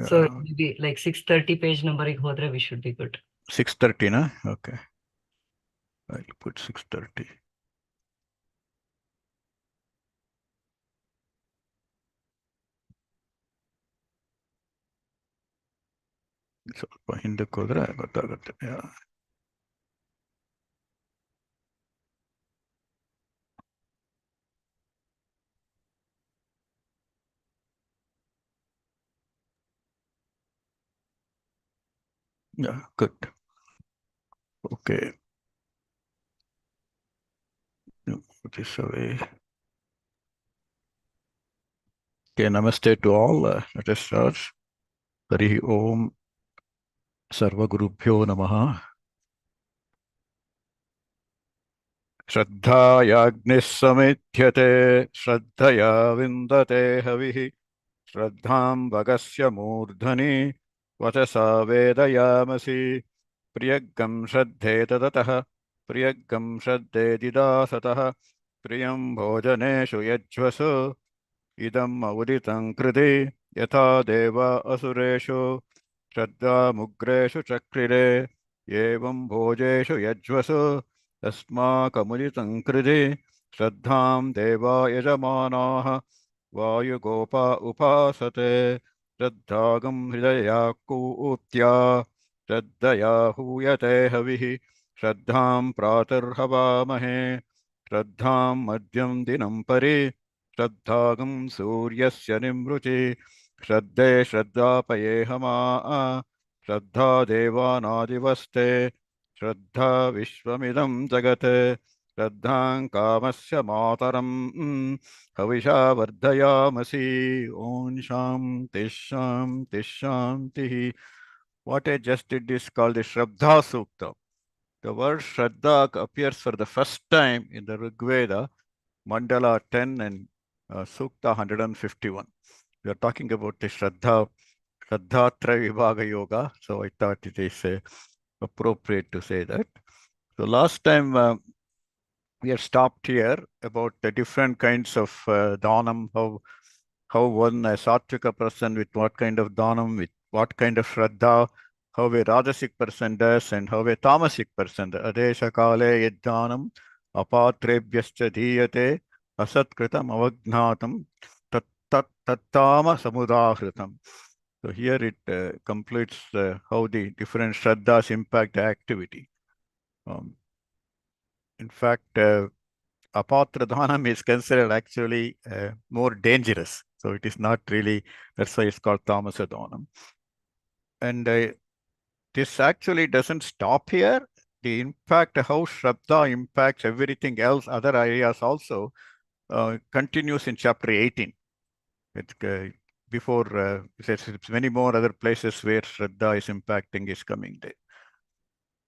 So maybe like 630 page number hodre we should be good. 630, na? Okay. I'll put 630. ಸ್ವಲ್ಪ ಹಿಂದಕ್ಕೆ ಹೋದ್ರೆ ಗೊತ್ತಾಗುತ್ತೆ. Yeah, good. Okay. Put this away. Okay, namaste to all. Let us start. Hari Om Sarvagurubhyo Namaha. Shraddhayagnnis samidhyate Shraddhaya vindate havihi Shraddham Vagasya Murdhani Vachasa Vedayamasi Priyagam Shraddhe Tadatah Priyagam Shraddhe Didasatah Priyam Bhojaneshu Yajvasu Idam Auditam Kriti Yatha Deva Asureshu Shraddha Mugreshu Chakrire Evam Bhojeshu Yajvasu Tasmakamuditam Kriti Shraddham Deva Yajamanaha Vayugopa Upasate Shraddhagam Hridayakutya Shraddhaya Huyate Havihi Shraddham Pratarhavamahe Shraddham Madhyam Dinam Pari Shraddhagam Suryasya Nimruchi Shraddhe Shraddhapayehamaa Shraddha Devanadivaste Shraddha Vishwamidam Jagate Shraddham Kamasya Mataram Havisha Vardhayamasi Om Shanti Shanti Shanti. What I just did is called the Shraddha Sukta. The word Shraddha appears for the first time in the Rig Veda, Mandala 10 and Sukta 151. We are talking about the Shraddha Vibhaga Yoga. So I thought it is appropriate to say that. So last time we have stopped here about the different kinds of dhanam, how one sattvika person with what kind of dhanam, with what kind of shraddha, how a rajasic person does, and how a tamasic person does. Adesha kale yadhanam apatrebhyascha diyate asatkritam avagnatam tattama samudahritam. So here it completes how the different shraddhas impact the activity. In fact, apatradhanam is considered actually more dangerous. So it is not really, that's why it's called tamasadhanam. And this actually doesn't stop here. The impact, how Shraddha impacts everything else, other areas also, continues in chapter 18. There's many more other places where Shraddha is impacting is coming there.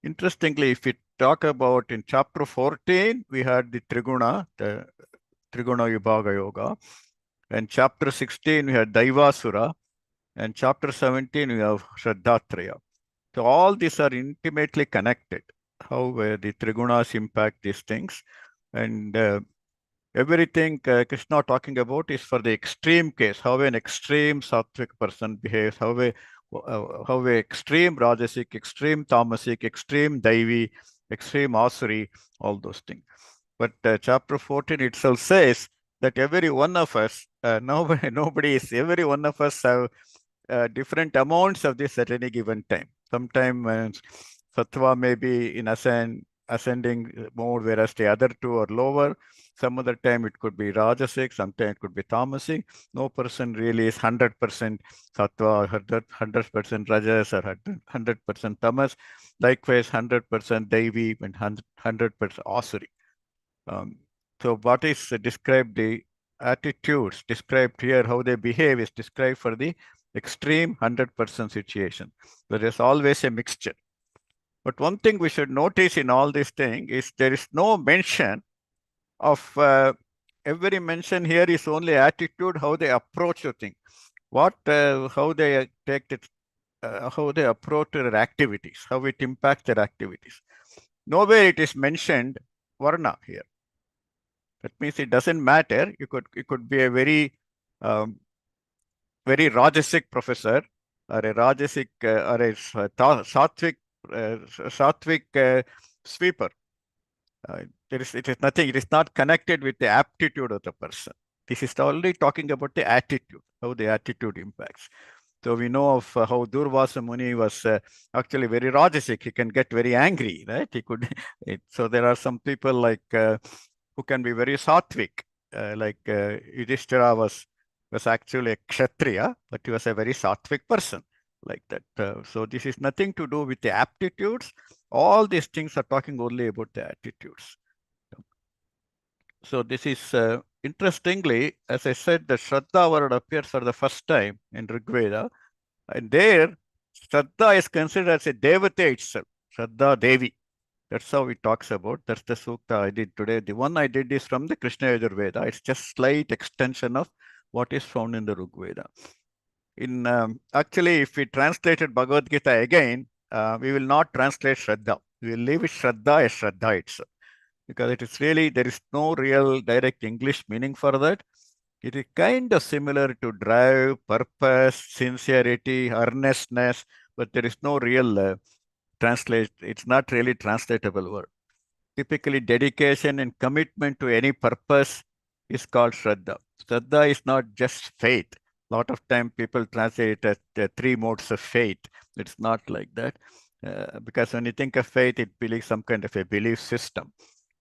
Interestingly, if we talk about in chapter 14, we had the Triguna Vibhaga Yoga. And chapter 16, we had Daivasura. And chapter 17, we have Shraddhatraya. So all these are intimately connected, how the Trigunas impact these things. And everything Krishna talking about is for the extreme case, how an extreme sattvic person behaves, how a extreme rajasic, extreme tamasic, extreme daivi, extreme asuri, all those things. But chapter 14 itself says that every one of us, every one of us have different amounts of this at any given time. Sometimes sattva may be in ascending mode, whereas the other two are lower. Some other time it could be rajasic, sometimes it could be tamasic. No person really is 100% sattva, 100% rajas, or 100% tamas. Likewise, 100% devi and 100% asuri. So what is described, the attitudes described here, how they behave is described for the extreme 100% situation. There is always a mixture. But one thing we should notice in all this thing is there is no mention of every mention here is only attitude, how they approach the thing, how they take it, how they approach their activities, how it impacts their activities. Nowhere it is mentioned varna here. That means it doesn't matter. You could be a very very rajasic professor, or a Rajasic or a Sattvic sweeper. It is nothing. It is not connected with the aptitude of the person. This is only talking about the attitude, how the attitude impacts. So we know of how Durvasa Muni was actually very Rajasic. He can get very angry, right? He could. So there are some people like who can be very sattvic, like Yudhishthira was actually a kshatriya, but he was a very sattvic person, like that. So this is nothing to do with the aptitudes. All these things are talking only about the attitudes. So this is interestingly, as I said, the Shraddha word appears for the first time in Rig Veda. And there, Shraddha is considered as a Devata itself, Shraddha Devi. That's how it talks about. That's the sukta I did today. The one I did is from the Krishna Yajurveda. It's just slight extension of what is found in the Rig Veda. Actually, if we translated Bhagavad Gita again, we will not translate Shraddha. We will leave it Shraddha as Shraddha itself. Because it is really, there is no real direct English meaning for that. It is kind of similar to drive, purpose, sincerity, earnestness, but there is no real translate. It's not really translatable word. Typically, dedication and commitment to any purpose is called Shraddha. Shraddha is not just faith. A lot of time people translate it as the three modes of faith. It's not like that. Because when you think of faith, it believes some kind of a belief system.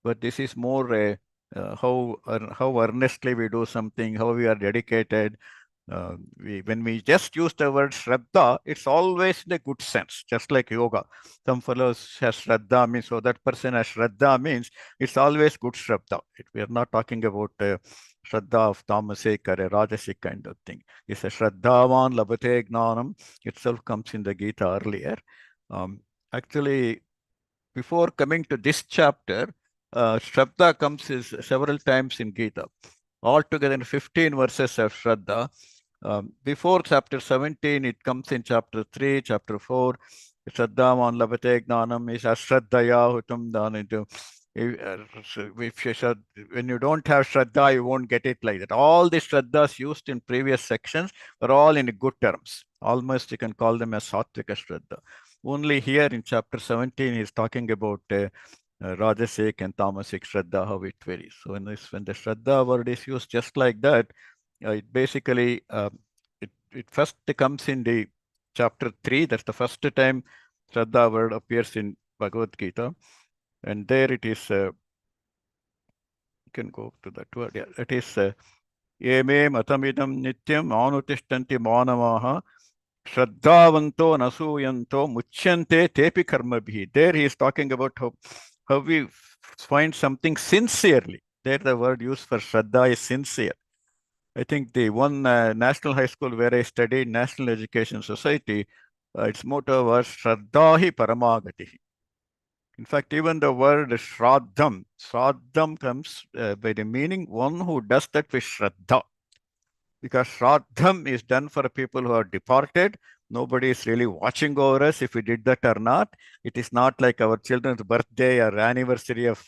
But this is more how earnestly we do something, how we are dedicated. When we just use the word Shraddha, it's always in a good sense, just like yoga. Some fellows has Shraddha means, so that person has Shraddha means it's always good Shraddha. We are not talking about Shraddha of tamasic or a rajasic kind of thing. It's a Shraddhavan labhate gnanam itself comes in the Gita earlier. Actually, before coming to this chapter, Shraddha comes several times in Gita. Altogether in 15 verses of Shraddha. Before chapter 17, it comes in chapter 3, chapter 4. Shraddhavan labhate gnanam is ashraddhaya hutam dhanitu. When you don't have Shraddha, you won't get it like that. All the Shraddhas used in previous sections are all in good terms. Almost you can call them as Sattvika Shraddha. Only here in chapter 17, he's talking about Rajasic and Tamasic Shraddha, how it varies. So when the Shraddha word is used just like that, it basically, it first comes in the chapter 3. That's the first time Shraddha word appears in Bhagavad Gita. And there it is, you can go to that word. Yeah, it is, Eme matamidam nityam anutishtanti manavaha Shraddhavanto nasuyanto muchyante tepi karmabhi. There he is talking about how we find something sincerely. There the word used for Shraddha is sincere. I think the one national high school where I studied, National Education Society, its motto was Shraddhahi Paramagatihi. In fact, even the word Shraddham comes by the meaning one who does that with Shraddha. Because Shraddham is done for people who are departed. Nobody is really watching over us if we did that or not. It is not like our children's birthday or anniversary of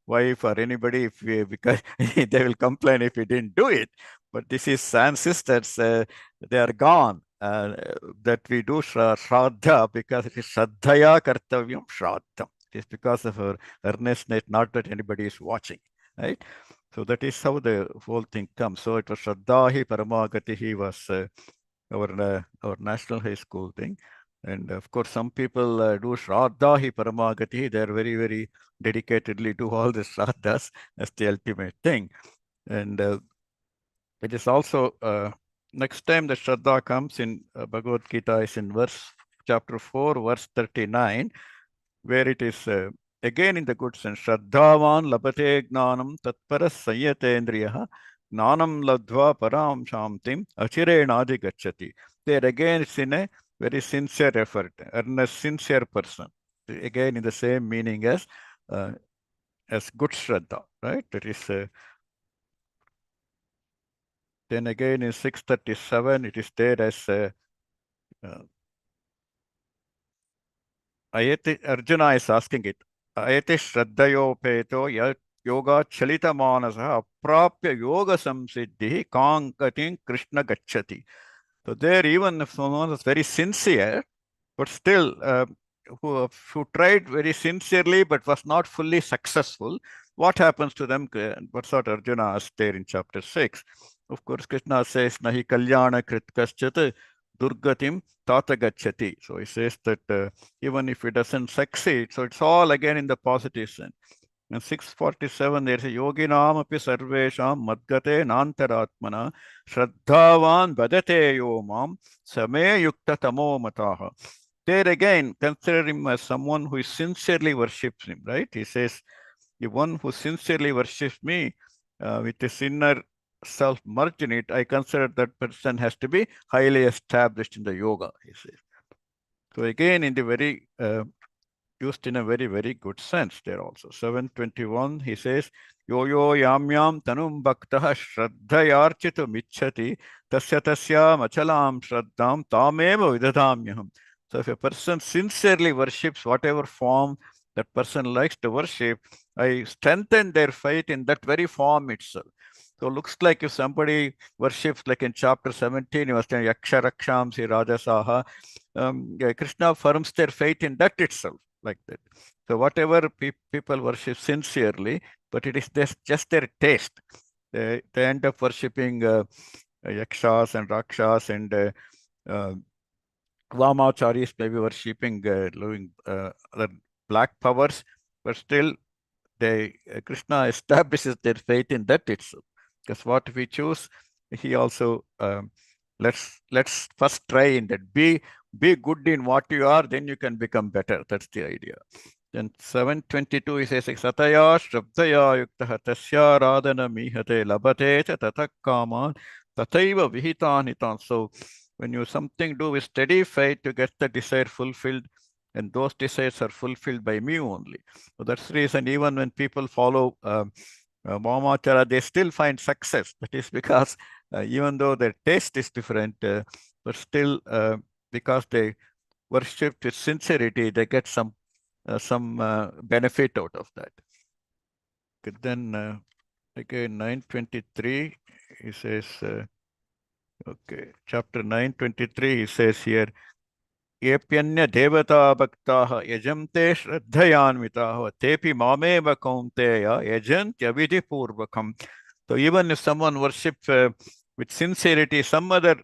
wife or anybody, because they will complain if we didn't do it. But this is ancestors, they are gone. That we do Shraddha because it is Shraddhaya Kartavyam Shraddham. It is because of our earnestness, not that anybody is watching, right? So that is how the whole thing comes. So it was Shraddhahi Paramagatihi was our national high school thing. And of course, some people do Shraddhahi Paramagatihi. They're very, very dedicatedly do all the Shraddhas as the ultimate thing. And it is also, next time the Shraddha comes in Bhagavad Gita is in chapter 4, verse 39, where it is again in the good sense, Shraddhavan labhate gnanam tatparas sanyatendriyaha gnanam ladva param shamtim achirenadi gacchati. There again it's in a very sincere effort, earnest, sincere person. Again in the same meaning as good Shraddha, right? That is, then again in 637, it is there as Arjuna is asking it. Ayati Shraddhayopeto yoga chalita manasa aprapya yoga samsiddhi kankatin Krishna gacchati. So there, even if someone is very sincere, but still who tried very sincerely but was not fully successful, what happens to them? What's what Arjuna asked there in chapter 6. Of course, Krishna says, Nahi kalyana krit kaschat durgatim tata gacchati. So he says that even if it doesn't succeed, so it's all again in the positive sense. In 647, there's a yoginam api sarvesham madgate nantaratmana shraddhavan badate yomam same yukta tamo mataha. There again, consider him as someone who sincerely worships him, right? He says, the one who sincerely worships me with his inner self merged in it, I consider that person has to be highly established in the yoga, he says. So again, in the very used in a very, very good sense there also. 721, he says, Yo yo yam yam tanum bhaktaha shraddhayarchitu michhati tasya tasya machalam shraddham tameva vidadamyaham. So if a person sincerely worships whatever form that person likes to worship, I strengthen their faith in that very form itself. So it looks like if somebody worships, like in chapter 17, he was saying Yaksha Rakshamsi Rajasaha, Krishna affirms their faith in that itself, like that. So whatever people worship sincerely, but it is just their taste. They end up worshipping yakshas and rakshas and Vamacharis, maybe worshipping other black powers, but still Krishna establishes their faith in that itself. Because what we choose, he also let's first try in that. Be good in what you are, then you can become better. That's the idea. Then 722 he says, Sataya Shrabdaya Yuktaha Tasya Radhana Mihate Labate Tatak Kaman Tataiva Vihitan Hitan. So when you something do with steady faith, you get the desire fulfilled, and those desires are fulfilled by me only. So that's the reason even when people follow Mahamacara, they still find success. That is because even though their taste is different, but still because they worship with sincerity, they get some benefit out of that. Okay, then again 923, he says, okay, chapter 923, he says here, Yepyanya devata bhaktaha yajamte shraddhayanvitaha tepi mameva kaunteya yajantya vidhi purvakam. So even if someone worships with sincerity some other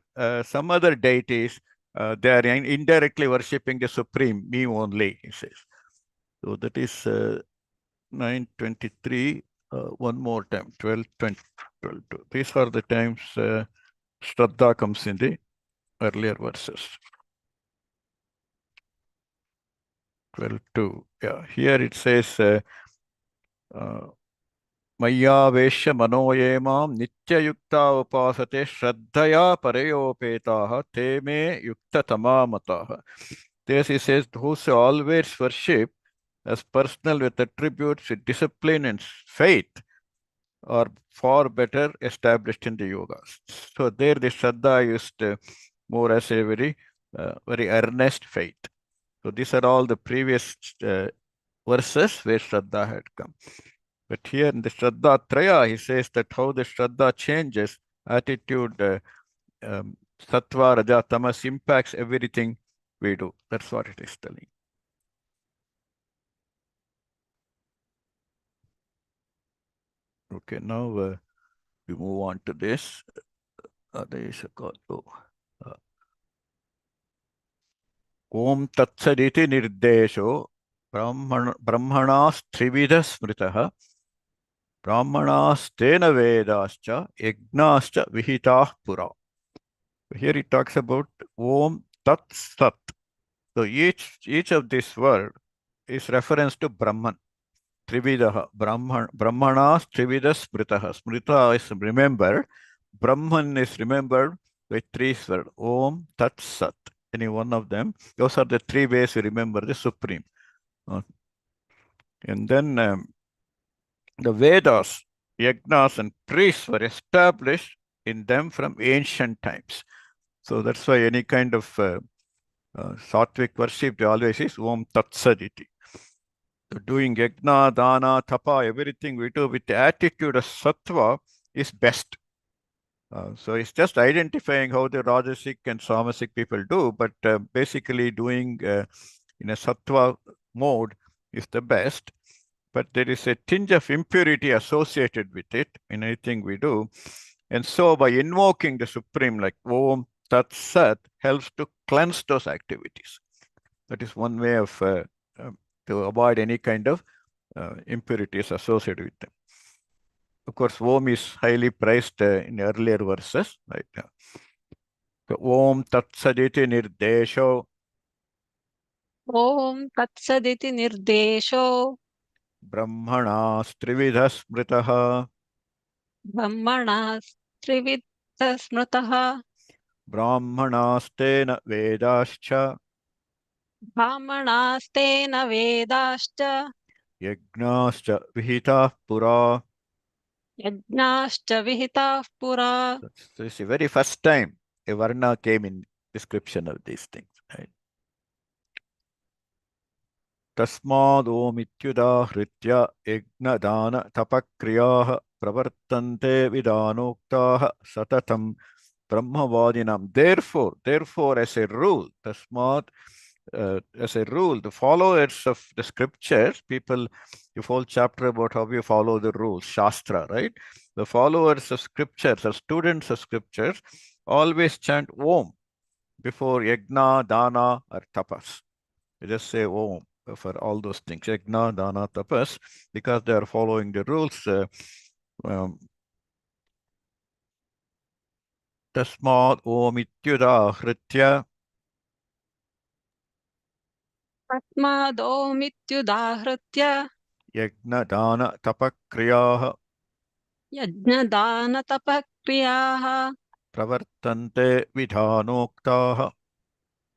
deities, they are indirectly worshipping the supreme, me only, he says. So that is 923. One more time, 12, 20, 12, 2. These are the times Shraddha comes in the earlier verses. 12:2. Yeah, here it says, Maya Vesha Manoyemam Nitya Yukta Upasate Shraddhaya Parayopetaha Teme Yukta Tamamataha. This he says, those who always worship as personal with attributes, with discipline and faith, are far better established in the yogas. So there the Shraddha used more as a very earnest faith. So these are all the previous verses where Shraddha had come. But here in the Shraddha Traya, he says that how the Shraddha changes, attitude, Sattva, Raja, Tamas impacts everything we do. That's what it is telling. Okay, now we move on to this. There is a call. Om Tatsaditi Nirdesho Brahmanasthrividha Smritaha Brahmanastena Vedascha Yagnascha Vihitah Pura. Here he talks about Om Tat Sat. So each of this word is reference to Brahman. Trividaha, Brahmanas Trivida Smritaha. Smrita is remembered. Brahman is remembered with three words. Om Tat Sat. Any one of them. Those are the three ways we remember the Supreme. And then the Vedas, Yagnas, and priests were established in them from ancient times. So that's why any kind of sattvic worship, they always is Om Tat Saditi. So doing yagna, dana, tapa, everything we do with the attitude of sattva is best. So it's just identifying how the Rajasic and Samasic people do, but basically doing in a Sattva mode is the best. But there is a tinge of impurity associated with it in anything we do. And so by invoking the Supreme, like Om Tat Sat, helps to cleanse those activities. That is one way of to avoid any kind of impurities associated with them. Of course, Om is highly praised in earlier verses, right? So, Om Tat Saditi Nirdesho ॐ तत्सदिति निर्देशो Brahmana Strividha Smritaha ब्रह्मणा त्रिविध स्मृतः Brahmanastena Vedascha ब्राह्मणास्तेन वेदाश्च Yajnascha Vihita Pura. यज्ञाश्च विहिताः पुरा. So it's the very first time a Varna came in description of these things, right? तस्मादोमित्युदाहृत्य यज्ञदानतपक्रियाः प्रवर्तन्ते विधानोक्ताः सततं ब्रह्मवादिनां. Therefore, as a rule, as a rule, the followers of the scriptures, people, the whole chapter about how you follow the rules, Shastra, right? The followers of scriptures, or students of scriptures, always chant Om before yajna, dana, or tapas. You just say Om for all those things, yajna, dana, tapas, because they are following the rules. Tasmad Om ityudahritya तस्मादोमित्युदाहृत्य yajna, dana, tapakriyaः यज्ञदानतपक्रियाः प्रवर्तन्ते विधानोक्ताः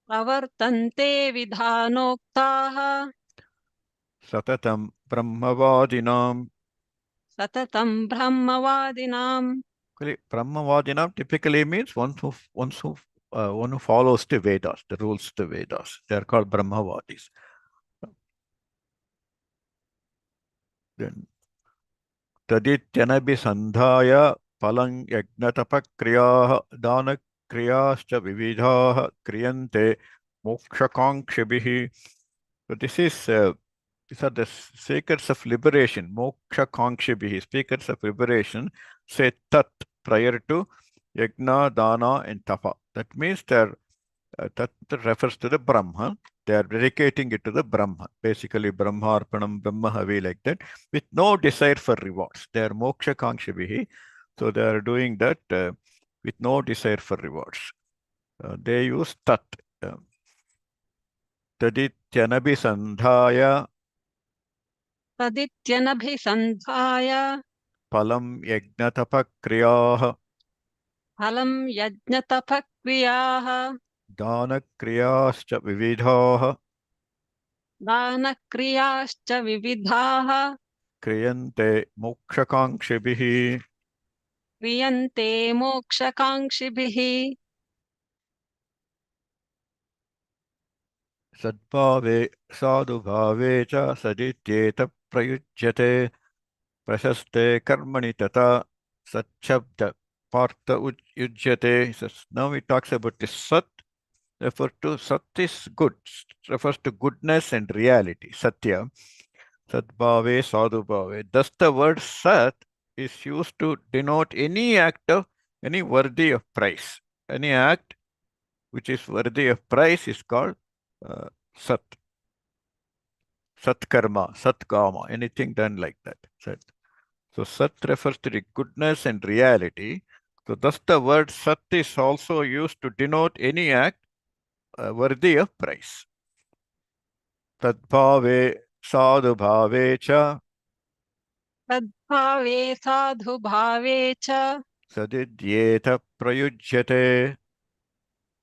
प्रवर्तन्ते विधानोक्ताः सततं ब्रह्मवादिनां. सततं ब्रह्मवादिनाम्. Brahmavadinam typically means one who follows the Vedas, the rules of the Vedas. They are called Brahmavadis. Then Tadityanabhisandhaya palang yagnatapakriyaः danakriyaश्च vividhaः kriyante mokshakankshibhi. So these are the seekers of liberation, moksha kankshibhi, speakers of liberation, say tat prior to yajna, dana, and tapa. That means tat refers to the Brahma. They are dedicating it to the Brahma, basically Brahma Arpanam, Brahma Havi, like that, with no desire for rewards. They are moksha kankshibhi, so they are doing that with no desire for rewards. They use tat. Tadityanabhisandhaya तदित्यनभिसन्धाय फलं यज्ञतपक्रियाः फलं यज्ञतपक्रियाः दानक्रियाश्च विविधाः दानक्रियाश्च विविधाः क्रियन्ते मोक्षकाङ्क्षिभिः. क्रियन्ते मोक्षकाङ्क्षिभिः. सद्भावे साधुभावे च सदित्येत प्रयुज्यते प्रशस्ते कर्मणि तथा सच्छब्द पार्थ युज्यते. Now he talks about the sat. Refer to sat is good, refers to goodness and reality, satya. Sadbhave, sadhubhave. Thus the word sat is used to denote any act of any worthy of praise. Any act which is worthy of praise is called sat. Satkarma, satkama, anything done like that. Sat. So sat refers to the goodness and reality. So thus the word sat is also used to denote any act worthy of praise. Tadbhave sadhubhave cha तद्भावे साधुभावे च sadidyeta prayujyate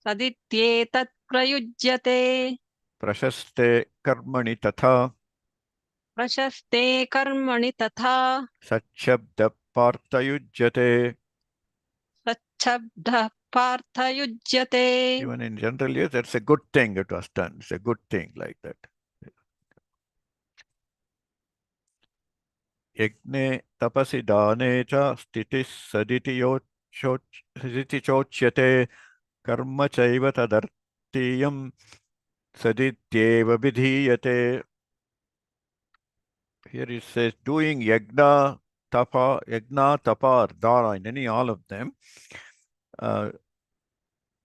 सदित्येतत् प्रयुज्यते प्रशस्ते कर्मणि तथा प्रशस्ते कर्मणि तथा सच्छब्दपार्थयुज्यते. सच्छब्दः पार्थयुज्यते. Even in general use, that's a good thing it was done. It's a good thing like that. यज्ञे तपसि दाने च स्थितिः सदिति Sriti chochyate karma chaiva tadartiyam sadityeva vidhiyate. Here it says doing yagna, tapa, or dana, in any all of them,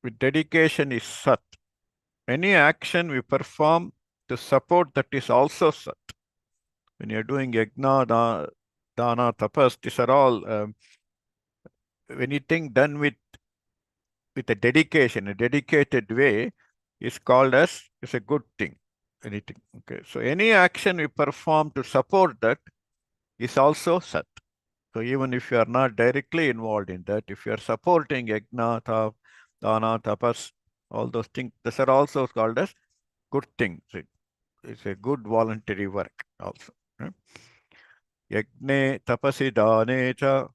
with dedication is sat. Any action we perform to support that is also sat. When you're doing yagna, dana, tapas, these are all anything done with a dedication, a dedicated way, is called as is a good thing. Anything. Okay. So any action we perform to support that is also sat. So even if you are not directly involved in that, if you are supporting yajna, dana, tapas, all those things, these are also called as good things. It's a good voluntary work also. Yajne tapasi dane cha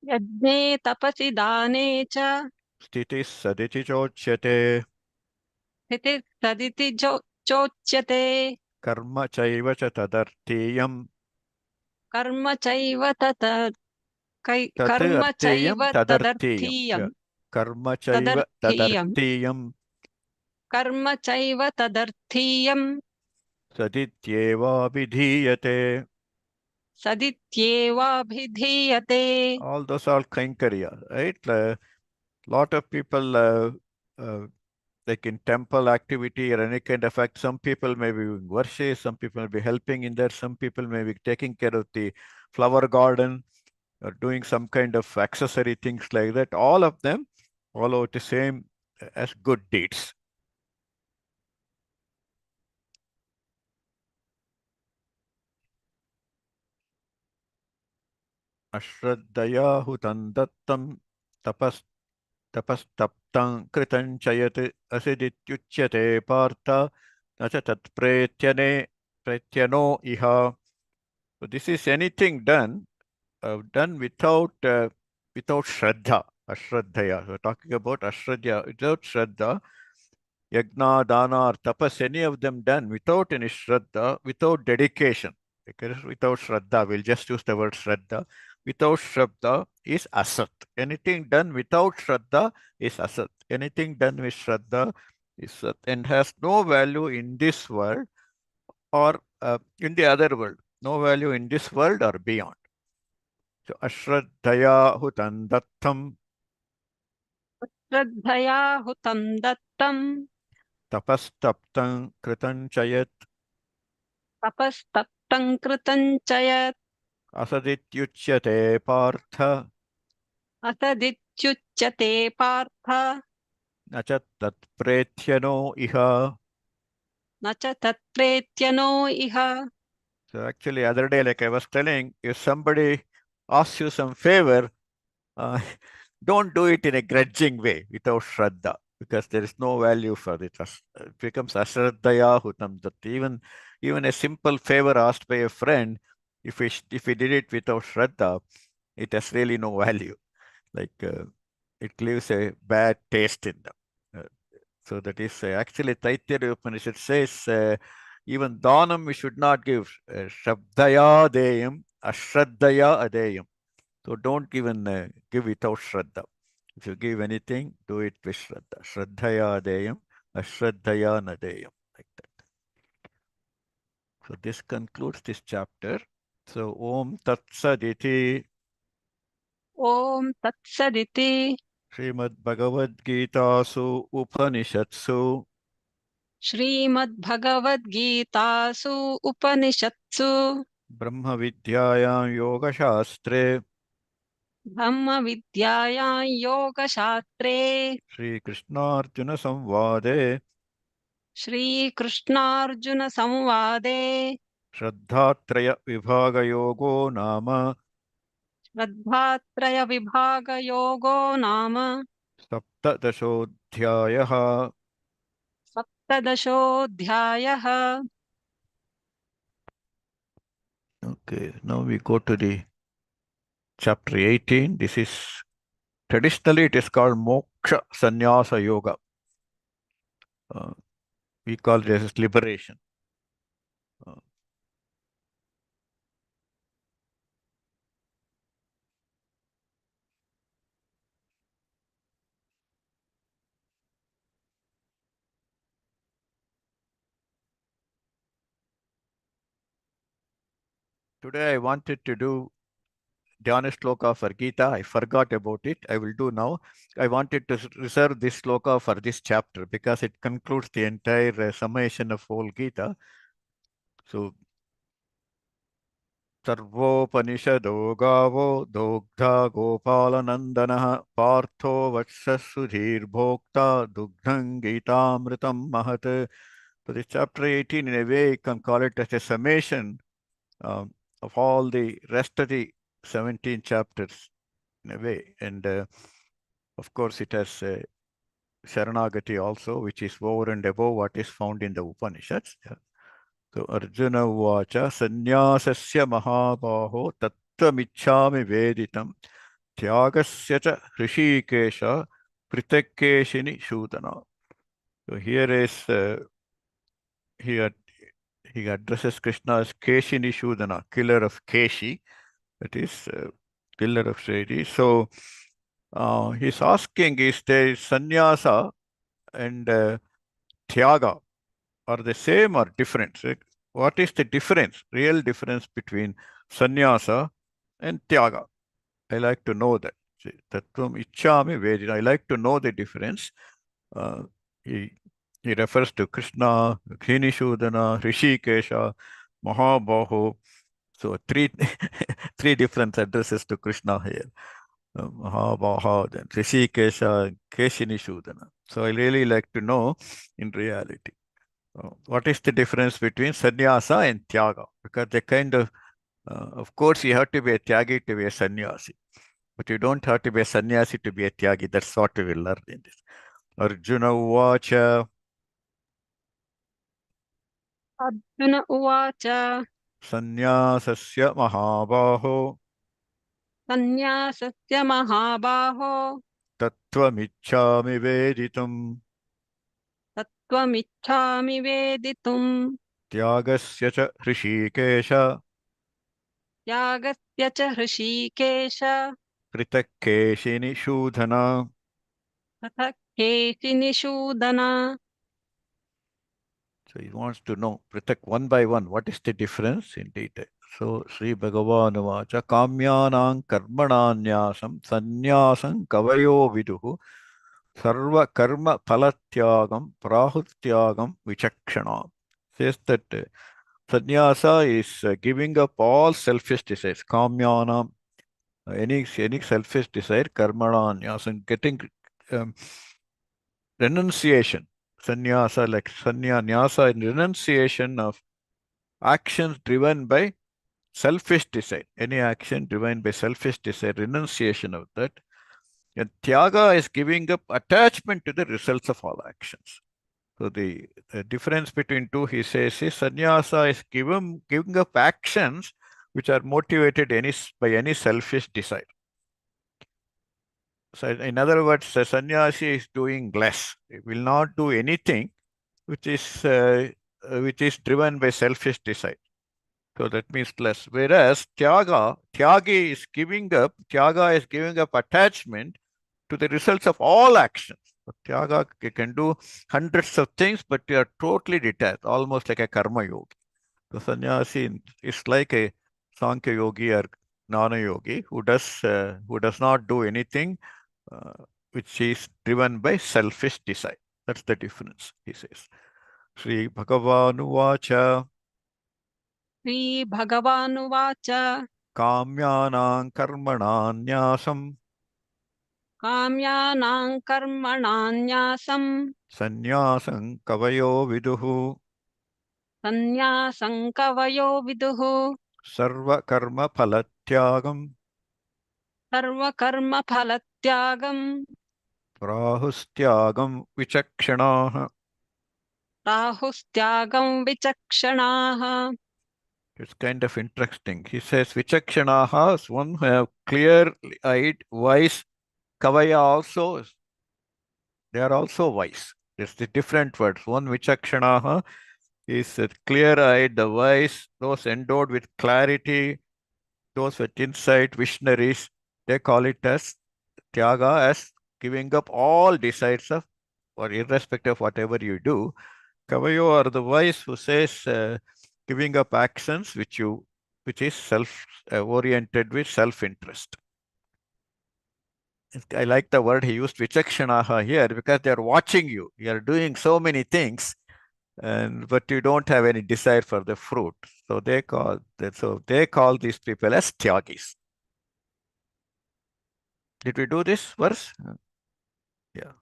यज्ञे तपसि दाने च sthiti saditi chochyate स्थितिः सदिति चोच्यते karma chaiva cha tadartiyam कर्म चैव तत् tat कर्म arteyam चैव tadartiyam. Yeah. तदर्थीयम् Karma chaiva तदर्थीयम् tadartiyam कर्म चैव तदर्थीयम् sadityeva vidhiyate. सदित्येवाभिधीयते. All those are kainkariya, right? Lot of people, like in temple activity or any kind of act, some people may be doing worship, some people may be helping in there, some people may be taking care of the flower garden or doing some kind of accessory things like that. All of them follow the same as good deeds. Ashraddaya hutan dattam tapastaptam kritan chayat asidityuchyate partha nacha tat pretyano iha. So this is anything done without shraddha, ashraddhaya. So talking about ashraddha, without shraddha, yagna, dana, or tapas, any of them done without any shraddha, without dedication. Because without shraddha, we'll just use the word shraddha. Without shraddha is asat. Anything done without shraddha is asat. Anything done with shraddha is sat and has no value in this world or in the other world. No value in this world or beyond. So ashraddhaya hutan dattam श्रद्धया हुतं दत्तं tapastaptam kritan chayat तपस्तप्तं कृतं च यत् asadityuchyate partha असदित्युच्यते Partha nacha tat pretyano iha. न च तत्प्रेत्यनो इह. So actually other day, like I was telling, if somebody asks you some favor, uh, don't do it in a grudging way without shraddha, because there is no value for it. It becomes ashraddhaya hutam. That even a simple favor asked by a friend, if we did it without shraddha, it has really no value. Like it leaves a bad taste in them. So that is actually Taittiriya Upanishad says even dhanam we should not give. Shabdaya deyam, ashraddaya adeyam. So don't even give without shraddha. If you give anything, do it with shraddha. Shraddhaya adeyam, ashraddhaya nadeyam. Like that. So this concludes this chapter. So Om Tat Saditi ॐ तत्सदिति Srimad Bhagavad Gitasu Upanishatsu श्रीमद्भगवद्गीतासु उपनिषत्सु Brahma Vidyayam Yoga Shastre ब्रह्मविद्यायां योगशास्त्रे Sri Krishna Arjuna Samvade श्रीकृष्णार्जुनसंवादे Shraddhatraya Vibhaga Yogo Nama श्रद्धात्रयविभागयोगो नाम Saptadashodhyayaha. सप्तदशोऽध्यायः. Okay, now we go to the chapter 18. This is traditionally it is called Moksha Sannyasa Yoga. We call it as liberation. Today I wanted to do Dhyana Shloka for Gita. I forgot about it. I will do now. I wanted to reserve this Shloka for this chapter because it concludes the entire summation of whole Gita. So, Sarvopanishado Gavo Dogdha Gopalanandana Partho Vatsasudhir Bhokta Dugdhang Gitamritam Mahat. So this chapter 18, in a way, you can call it as a summation of all the rest of the 17 chapters in a way. And of course, it has Sharanagati also, which is over and above what is found in the Upanishads. Yeah. So Arjuna Uvacha Sanyasasya Mahabaho Tattvamichhami Veditam Tyagasya cha Hrishikesha Pritakeshini Shudana. So here is he addresses Krishna as Keshini Shudana, killer of Keshi, that is killer of Sredi. So he's asking, is there sannyasa and tyaga are the same or different? What is the difference, real difference between sannyasa and tyaga? I like to know that. Tattvam ichchami vedita. I like to know the difference. He refers to Krishna, Khinishudana, Rishikesha, Mahabaho. So three three different addresses to Krishna here. Mahabaha, then Rishikesha, Keshinishudana. So I really like to know in reality. What is the difference between sannyasa and tyaga? Because they kind of course, you have to be a tyagi to be a sannyasi, but you don't have to be a sannyasi to be a tyagi. That's what we will learn in this. Arjuna Uvacha Arjuna Uvacha Sannyasasya Mahabaho Sanyasasya Mahabaho Tattvamichhami Veditum Tattvamichhami Veditum Tyagasya cha Hrishikesha Yagasya cha Hrishikesha Kritakeshini Shudhana. Tatha Keshinishudana. So he wants to know Pritak one by one, what is the difference in detail. So Sri Bhagavan Vacha Kamyanang Karmananyasam Sanyasam Kavayo Viduhu Sarva Karma Palatyagam Prahutyagam Vichakshana. Says that sannyasa is giving up all selfish desires. Kamyanam, any selfish desire, karmananyasam, getting renunciation. Sannyasa, like sannyasa, renunciation of actions driven by selfish desire. Any action driven by selfish desire, renunciation of that. And tyaga is giving up attachment to the results of all actions. So the difference between two, he says, is sannyasa is giving up actions which are motivated by any selfish desire. So in other words, the sannyasi is doing less. He will not do anything which is driven by selfish desire. So that means less. Whereas tyagi is giving up attachment to the results of all actions. So tyaga, you can do hundreds of things, but you are totally detached, almost like a karma yogi. So sannyasi is like a Sankhya yogi or Gnana yogi who does not do anything which is driven by selfish desire. That's the difference, he says. Sri Bhagavan Vacha Sri Bhagavanuvacha Kamyanang Karmananyasam Kamyanang Karmananyasam Sanyasam Kavayo Viduhu Sanyasam Kavayo Viduhu Sarva Karma Phalatyagam Sarva Karma Phalatyagam Prahustyagam Vichakshanaha. Rahustyagam Vichakshanaha. It's kind of interesting. He says Vichakshanaha is one who have clear-eyed, wise. Kavaya also, they are also wise. It's the different words. One Vichakshanaha is clear-eyed, the wise, those endowed with clarity, those with insight, visionaries. They call it as Tyaga, as giving up all desires of, or irrespective of whatever you do. Kavayo are the wise who says giving up actions which you which is self-oriented with self-interest. I like the word he used, vichakshanaha, here, because they're watching you. You're doing so many things, but you don't have any desire for the fruit. So they call these people as tyagis. Did we do this verse? Yeah.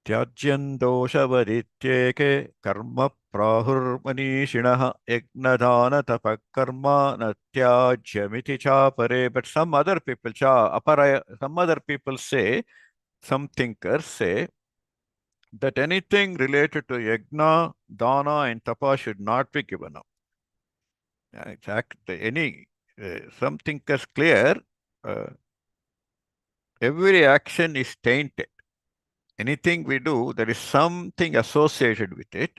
त्याज्यं दोषवदित्येके कर्म प्राहुर्मनीषिणः यज्ञदानतपः कर्म न त्याज्यमिति चापरे. But some other people, some other people say, some thinkers say that anything related to yajna, dana, and tapa should not be given up. Some thinkers clear every action is tainted. Anything we do, there is something associated with it.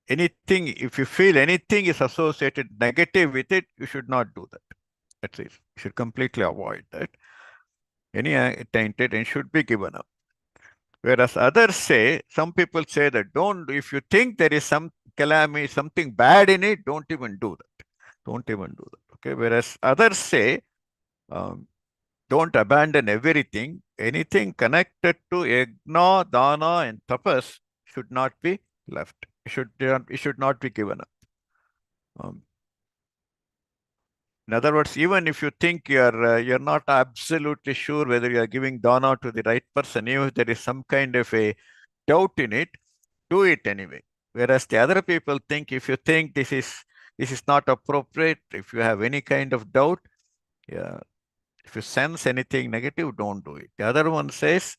Anything, if you feel anything is associated negative with it, you should not do that. That's it. You should completely avoid that. Any tainted and should be given up. Whereas others say, some people say that if you think there is some calamity, something bad in it, don't even do that. Don't even do that. Okay. Whereas others say, don't abandon everything. Anything connected to yajna, dana, and tapas should not be left. It should not be given up. In other words, even if you think you're not absolutely sure whether you are giving dana to the right person, even if there is some kind of a doubt in it, do it anyway. Whereas the other people think, if you think this is not appropriate, if you have any kind of doubt, yeah, if you sense anything negative, don't do it. The other one says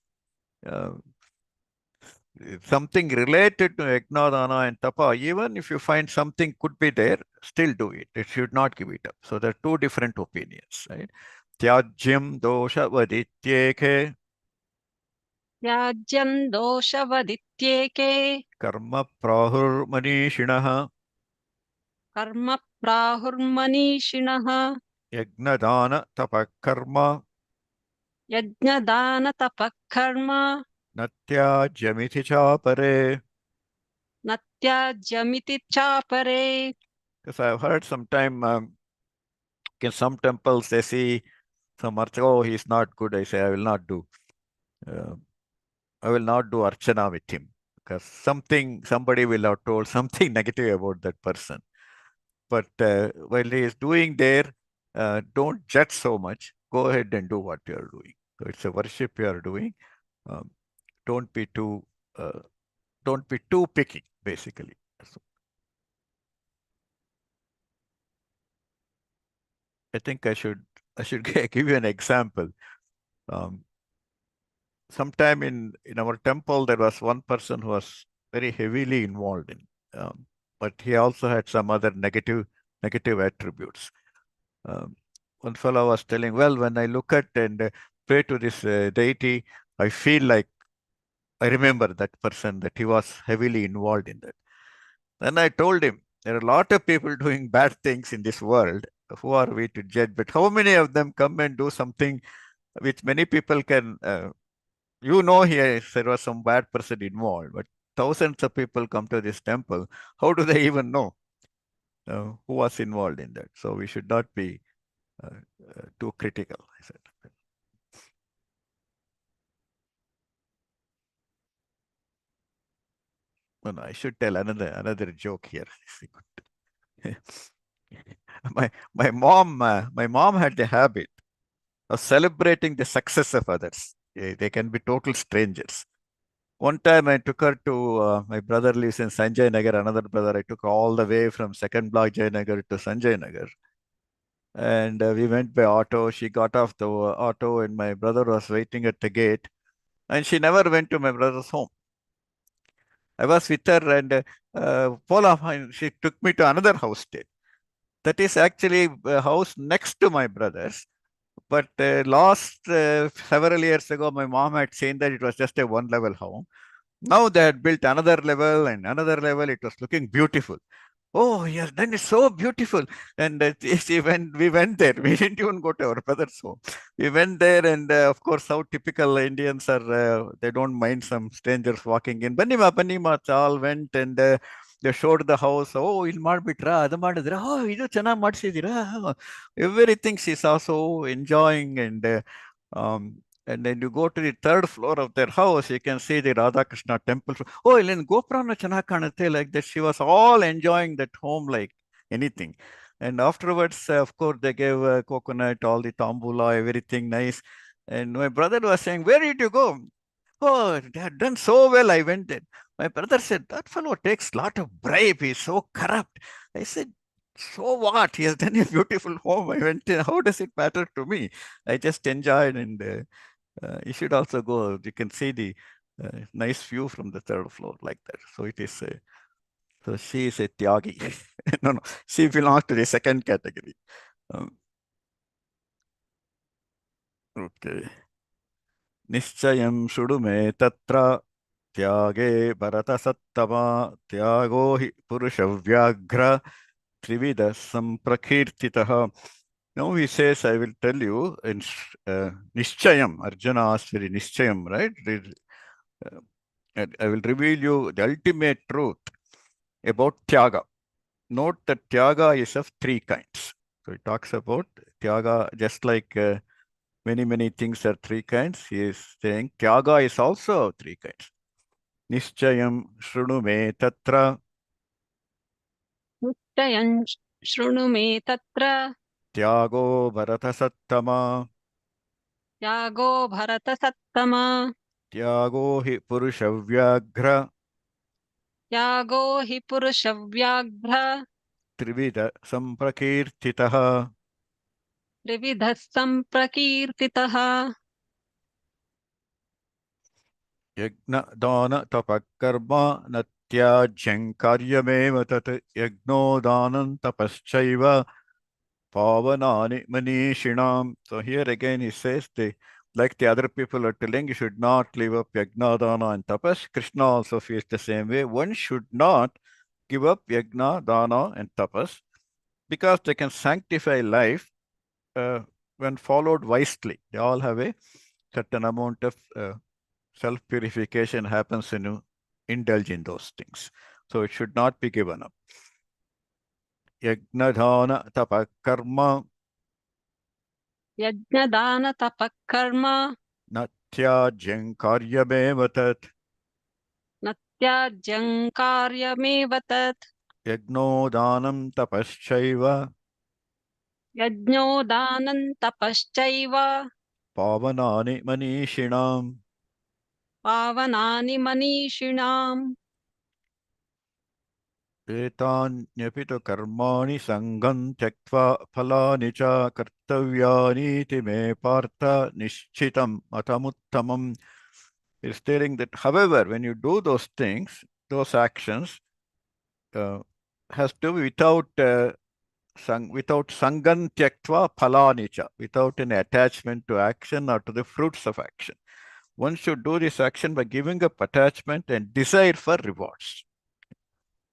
something related to yajna, dana, and tapa, even if you find something could be there, still do it. It should not give it up. So there are two different opinions, right? Tyajyam dosha vadityeke त्याज्यं दोषवदित्येके karma prahur manishinaha कर्म प्राहुर्मनीषिणः yajna dana tapa karma यज्ञदानतपः कर्म natyajyamiti chapare. न त्याज्यमिति चापरे. Because I've heard sometime in some temples they see some archana, oh, he's not good. I say, I will not do. I will not do archana with him because somebody will have told something negative about that person. But while he is doing there, don't judge so much. Go ahead and do what you are doing. So it's a worship you are doing. Um, don't be too picky, basically. So I think I should give you an example. Sometime in our temple, there was one person who was very heavily involved in, but he also had some other negative attributes. One fellow was telling, well, when I look at and pray to this deity, I feel like I remember that person, that he was heavily involved in that. Then I told him, there are a lot of people doing bad things in this world. Who are we to judge? But how many of them come and do something which many people can, here there was some bad person involved, but thousands of people come to this temple. How do they even know who was involved in that? So we should not be too critical, I said. No, I should tell another joke here. my mom had the habit of celebrating the success of others. They can be total strangers. One time I took her to, my brother lives in Sanjay Nagar, another brother, I took all the way from second block Jay Nagar to Sanjay Nagar. And we went by auto. She got off the auto and my brother was waiting at the gate. And she never went to my brother's home. I was with her and she took me to another house stay. That is actually a house next to my brother's. But last several years ago, my mom had seen that it was just a one-level home. Now they had built another level and another level. It was looking beautiful. Oh, yes, then it's so beautiful. And when we went there, we didn't even go to our brother's home. We went there, and of course, how typical Indians are, they don't mind some strangers walking in. Banima, Banima, all went, and they showed the house. Oh, il ಮಾಡ್ಬಿಟ್ರಾ, ಅದು ಮಾಡಿದ್ರಾ, oh, ಇದು ಚೆನ್ನಾಗಿ ಮಾಡಿಸಿದ್ದೀರಾ. Everything she's also enjoying. And then you go to the third floor of their house, you can see the Radha Krishna temple. Oh, Ilin Goprana ಚೆನ್ನಾಗಿ ಕಾಣುತ್ತೆ, like that. She was all enjoying that home like anything. And afterwards, of course, they gave coconut, all the tambula, everything nice. And my brother was saying, where did you go? Oh, they had done so well. I went there. My brother said, that fellow takes a lot of bribe. He's so corrupt. I said, so what? He has done a beautiful home. I went in. How does it matter to me? I just enjoyed, and you should also go. You can see the nice view from the third floor like that. So it is. So she is a tyagi. No, she belongs to the second category. Okay. Nischayam shudume tatra tyage bharata sattama tyago hi purusha vyagra trivida samprakirtitaha. Now he says, I will tell you in Nischayam. Arjuna asked for Nischayam, right? I will reveal you the ultimate truth about Tyaga. Note that Tyaga is of three kinds. So he talks about Tyaga, just like many things are three kinds. He is saying Tyaga is also three kinds. Nischayam shrunu me tatra निश्चयं शृणु मे तत्र Tyago bharata sattama त्यागो भरतसत्तमा Tyago hi purusha vyagra त्यागो हि पुरुषव्याघ्र trivida samprakirtitaha. त्रिविधः सम्प्रकीर्तितः यज्ञ दान तपः कर्म न त्याज्यं कार्यमेव तत् यज्ञो दानं तपश्चैव पावनानि मनीषिणाम्. So here again he says, like the other people are telling, you should not leave up yajna, dana and tapas. Krishna also feels the same way. One should not give up yajna, dana and tapas because they can sanctify life when followed wisely. They all have a certain amount of self-purification happens when you indulge in those things. So it should not be given up. Yajna dhana tapa karma यज्ञदानतपः कर्म natyajyam karyameva tat न त्याज्यं कार्यमेव तत् yajno danam tapaschaiva यज्ञो दानं तपश्चैव pavanani manishinam. पावनानि मनीषिणाम् एतान्यपि तु कर्माणि सङ्गं त्यक्त्वा फलानि च कर्तव्यानीति मे पार्थ निश्चितं मतमुत्तमम्. It's stating that, however, when you do those things, those actions, has to be without sangam tyaktva phalani cha, without any attachment to action or to the fruits of action. One should do this action by giving up attachment and desire for rewards.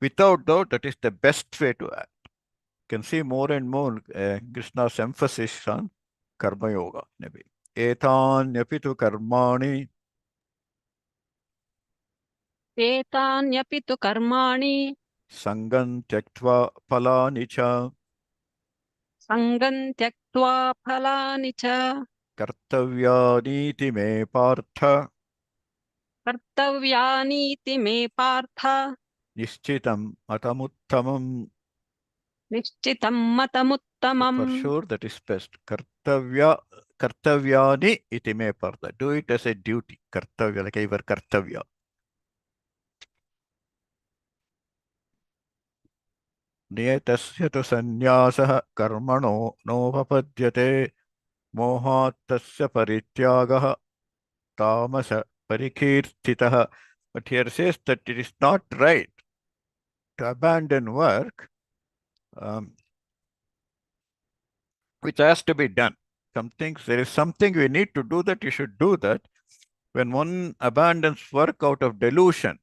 Without doubt, that is the best way to act. You can see more and more Krishna's emphasis on karma yoga. Etan tu karmani एतान्यपि तु कर्माणि sangam tyaktva phalani cha सङ्गं त्यक्त्वा फलानि च kartavyani me partha कर्तव्यानीति मे Partha nishchitam matamuttamam. निश्चितं So मतमुत्तमम् for sure, that is best. Kartavyani iti me partha. Do it as a duty. Kartavya, like your kartavya. नियतस्य तु सन्न्यासः कर्मणो नोपपद्यते मोहात् तस्य परित्यागः तामस परिकीर्तितः. But here says that it is not right to abandon work which has to be done. There is something we need to do, that you should do that. When one abandons work out of delusion,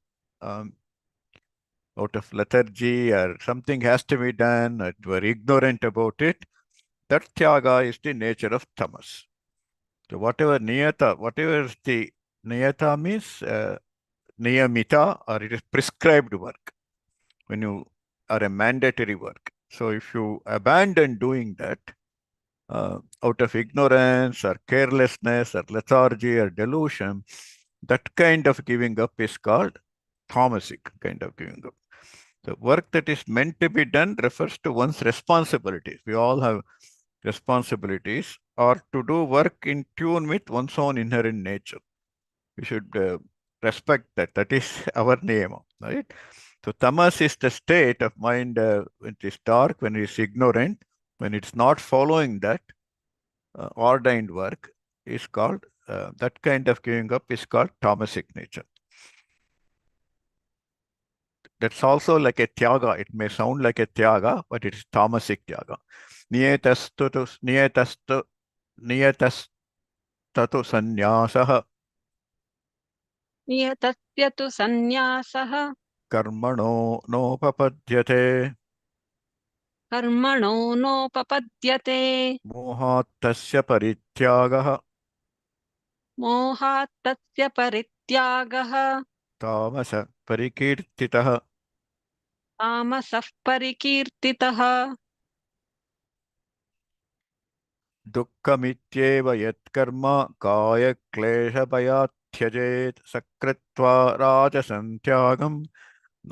out of lethargy, or something has to be done, or you are ignorant about it, that tyaga is the nature of tamas. So whatever is the niyata means niyamita, or it is prescribed work. when you are a mandatory work. So if you abandon doing that out of ignorance or carelessness or lethargy or delusion, that kind of giving up is called tamasic kind of giving up. The work that is meant to be done refers to one's responsibilities. We all have responsibilities, or to do work in tune with one's own inherent nature. We should respect that. That is our name, right? So tamas is the state of mind when it is dark, when it is ignorant, when it's not following that ordained work is called, that kind of giving up is called tamasic nature. That's also like a tyaga. It may sound like a tyaga, but it's tamasic tyaga. Niyatastatu sannyasah नियतस्य तु सन्न्यासः कर्मणो नोपपद्यते कर्मणो नोपपद्यते मोहात् तस्य परित्यागः मोहात् तस्य परित्यागः तामस परिकीर्तितः तामसः परिकीर्तितः दुःखमित्येव यत्कर्म कायक्लेशभयात् त्यजेत् सकृत्वा राजसं त्यागं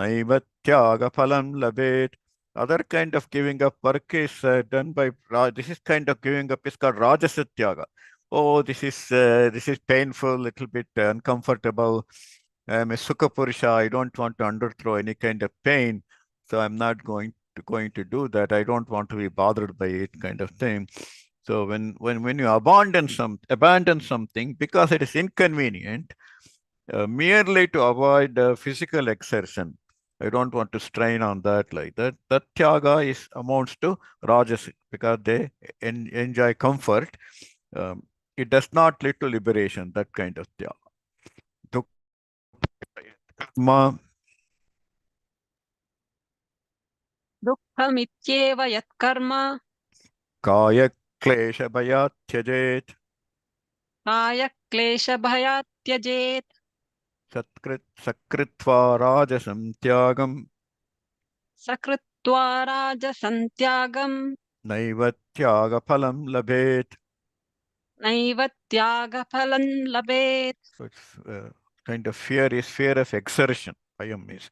नैव त्यागफलं लभेत्. Other kind of giving up work is done by this is kind of giving up is called rajasa tyaga. Oh, this is painful, little bit uncomfortable. I'm a sukha purusha. I don't want to underthrow any kind of pain, so I'm not going to do that. I don't want to be bothered by it, kind of thing. So when you abandon something because it is inconvenient, merely to avoid physical exertion, I don't want to strain on that like that. That tyaga amounts to rajasic because they enjoy comfort. It does not lead to liberation. That kind of tyaga. Dukma दुःखमित्येव यत्कर्म kaya klesha bhayat tyajet कायक्लेशभयात् त्यजेत् sakritva rajasam tyagam सकृत्वा राजसं त्यागं naiva tyaga phalam labhet. Naive त्यागफलं लभेत्. So it's kind of fear of exertion. Bhayam is,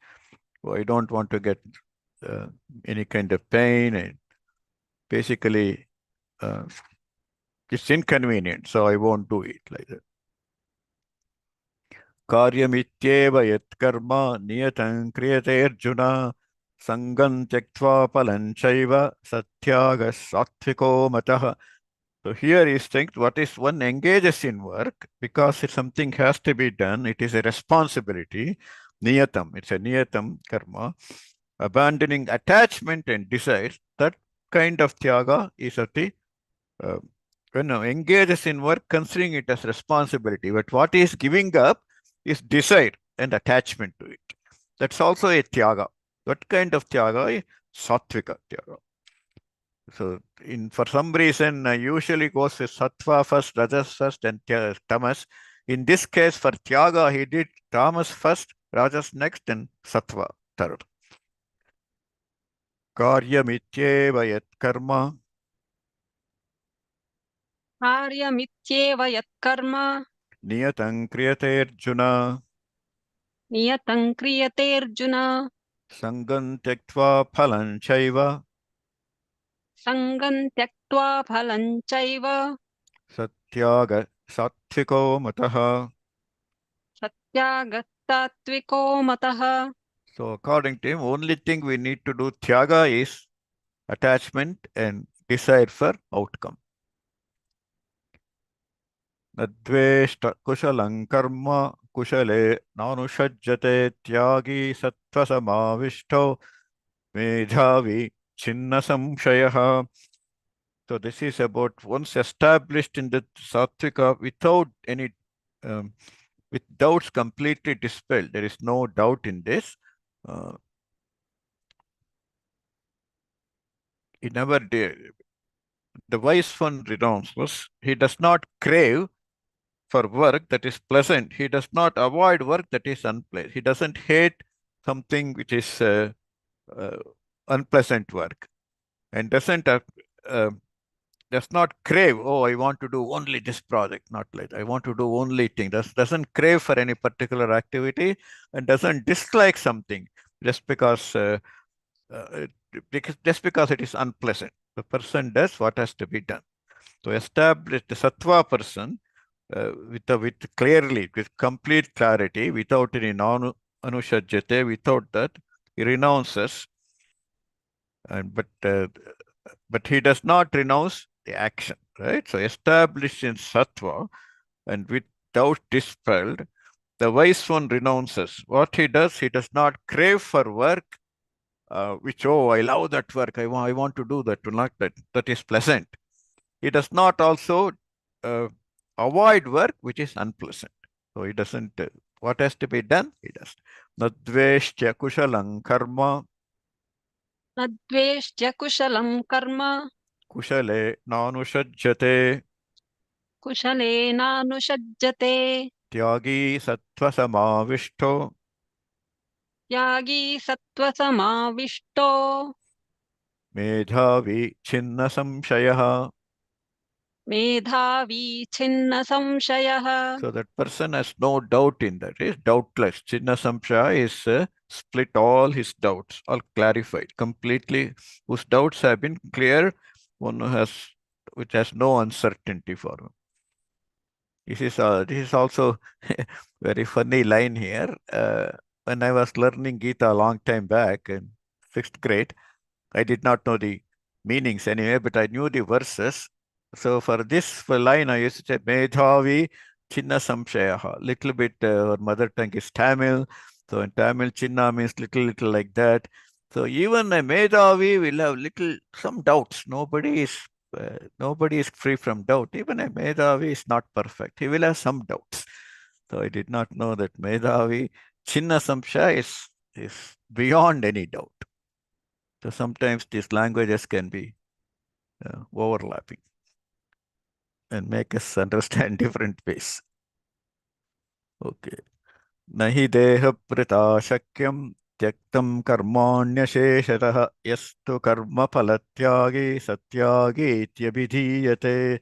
oh, I don't want to get any kind of pain, and basically it's inconvenient, so I won't do it like that. Karyamityeva yat karma niyatam kriyate arjuna sangam tyaktva palam chaiva satyaga satviko matah. So here is saying what is one engages in work because something has to be done. It is a responsibility. Niyatam, it's a niyatam karma. Abandoning attachment and desires, that kind of tyaga is of the engages in work, considering it as responsibility. But what is giving up is desire and attachment to it. That's also a tyaga. What kind of tyaga is sattvika tyaga? So for some reason, usually goes with sattva first, rajas first, and tamas. In this case, for tyaga, he did tamas first, rajas next, and sattva third. Karyamityeva yat karma कार्यमित्येव यत्कर्म niyatam kriyate arjuna नियतं क्रियतेऽर्जुन sangam tyaktva phalam chaiva सङ्गं त्यक्त्वा फलं चैव satyaga sattviko matah. सत्यागस्तात्विको मतः. So according to him, only thing we need to do tyaga is attachment and desire for outcome. Nadveshta kushalang karma kushale nanushajjate tyagi sattva samavishto medhavi chinna samshayah. So this is about once established in the sattvika without any with doubts completely dispelled. There is no doubt in this. He never did. The wise one renounces. He does not crave for work that is pleasant. He does not avoid work that is unpleasant. He doesn't hate something which is uh, unpleasant work and does not crave, oh, I want to do only this project, not like I want to do only thing. Doesn't crave for any particular activity and doesn't dislike something just because just because it is unpleasant. The person does what has to be done. So establish the sattva person with clearly, with complete clarity, without any anushajyate, without that, he renounces, and but he does not renounce the action, right? So established in sattva and with doubt dispelled, the wise one renounces. What he does not crave for work, which, oh, I love that work, I want to do that, not that is pleasant. He does not also avoid work which is unpleasant. So he doesn't, what has to be done, he does. Nadveshtya kushalam karma, न द्वेष्ट्य कुशलं कर्म kushale nanushajyate, कुशलेनानुषज्यते tyagi sattva samavishto, त्यागी सत्त्वसमाविष्टो medhavi chinna samshayah. मेधावी छिन्न संशयः. So that person has no doubt in that. He is doubtless. Chinna samshaya is split all his doubts, all clarified, completely, whose doubts have been clear, one who has, which has no uncertainty for him. This is also very funny line here. When I was learning Gita a long time back in 6th grade, I did not know the meanings anyway, but I knew the verses. So for this line, I used to say Medhavi Chinna Samshayaha. Little bit, our mother tongue is Tamil. So in Tamil, Chinna means little like that. So even a Medhavi will have some doubts. Nobody is free from doubt. Even a Medhavi is not perfect. He will have some doubts. So I did not know that Medhavi Chinna Samshaya is beyond any doubt. So sometimes these languages can be overlapping and make us understand different ways. Okay. Nahi deha prita shakyam tyaktam karmanyasheshatah yastu karma phalatyagi satyagi ityabhidhiyate.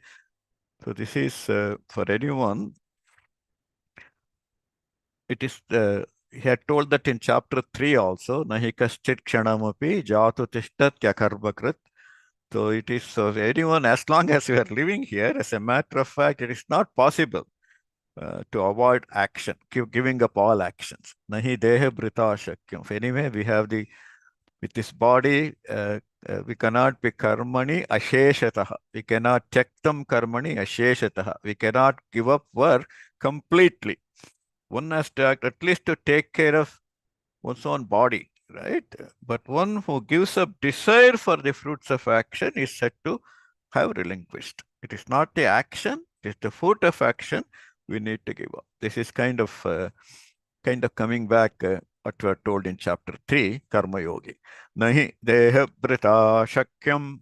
So this is for anyone. It is he had told that in chapter 3 also. Nahi kaschit kshanamapi jatu tishtatya karmakrit. So it is anyone, as long as we are living here, as a matter of fact, it is not possible to avoid action, giving up all actions. Nahi deha brita shakyam. Anyway, we have with this body, we cannot be karmani asheshataha. We cannot chaktam karmani asheshataha. We cannot give up work completely. One has to act at least to take care of one's own body, right? But one who gives up desire for the fruits of action is said to have relinquished. It is not the action, it is the fruit of action we need to give up. This is kind of coming back what we are told in chapter 3, Karma Yogi. Nahi deha brita shakyam.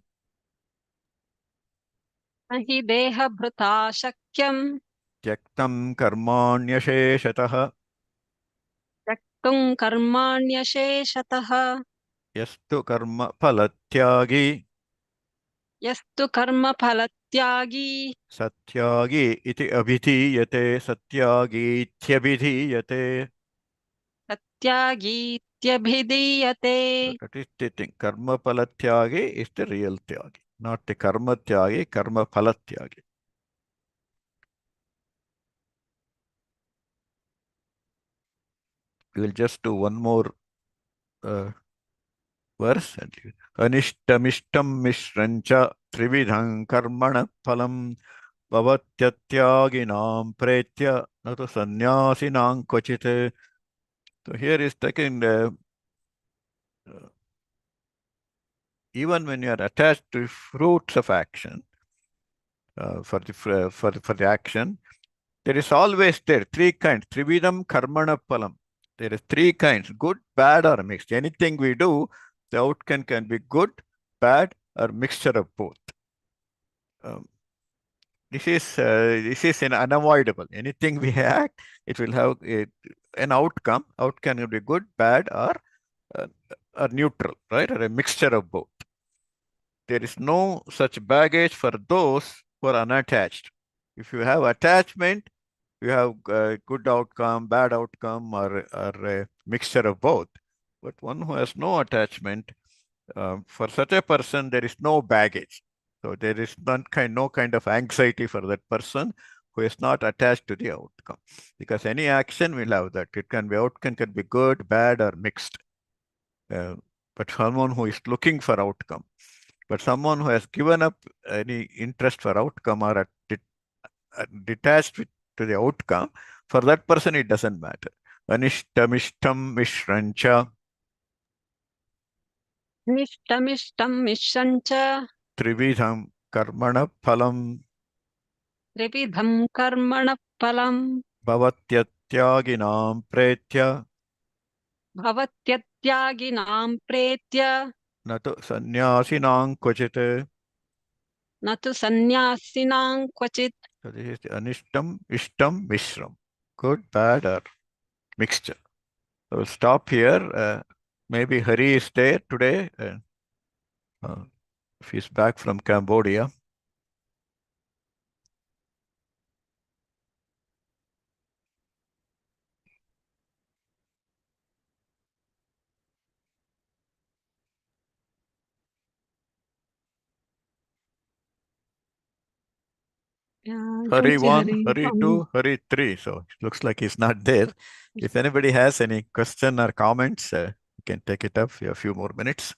न हि देहभृता शक्यं Tyaktam karmanyasheshatah. त्यक्तुं कर्माण्यशेषतः Yastu karma phalatyagi. यस्तु कर्मफलत्यागी Satyagi iti abhidhiyate. Satyagi ityabhidhiyate. सत्यागीत्यभिधीयते. That is the thing. Karma phalatyagi is the real tyagi, not the karma tyagi, karma phalatyagi. We will just do one more verse. Anishtamishtam mishrancha trividham karmana phalam bhavatyatyagi pretya natu sannyasinam kvachit. So here is taken even when you are attached to fruits of action for the action, there is always three kinds. Trividam karmana phalam. There is three kinds: good, bad, or mixed. Anything we do, the outcome can be good, bad, or mixture of both. This is unavoidable. Anything we act, it will have an outcome. Outcome will be good, bad, or are neutral, right? Or a mixture of both. There is no such baggage for those who are unattached. If you have attachment, you have good outcome, bad outcome, or a mixture of both. But one who has no attachment, for such a person, there is no baggage. So there is no kind of anxiety for that person who is not attached to the outcome. Because any action will have that. Outcome can be good, bad, or mixed. But someone who is looking for outcome, but someone who has given up any interest for outcome or detached to the outcome, for that person it doesn't matter. Anishtamishtam mishrancha निष्टमिष्टं मिश्रं च trividham karmana phalam त्रिविधं कर्मणः फलं bhavatyatyāginām pretya भवत्यत्यागिनां प्रेत्य na tu sannyasinām kvachit. न तु सन्न्यासिनां क्वचित्. So this is the anishtam, ishtam, mishram. Good, bad, or mixture. I will stop here. Maybe Hari is there today. If he's back from Cambodia. Hari 1, Hari 2, Hari 3. So it looks like he's not there. If anybody has any question or comments, you can take it up. We have a few more minutes.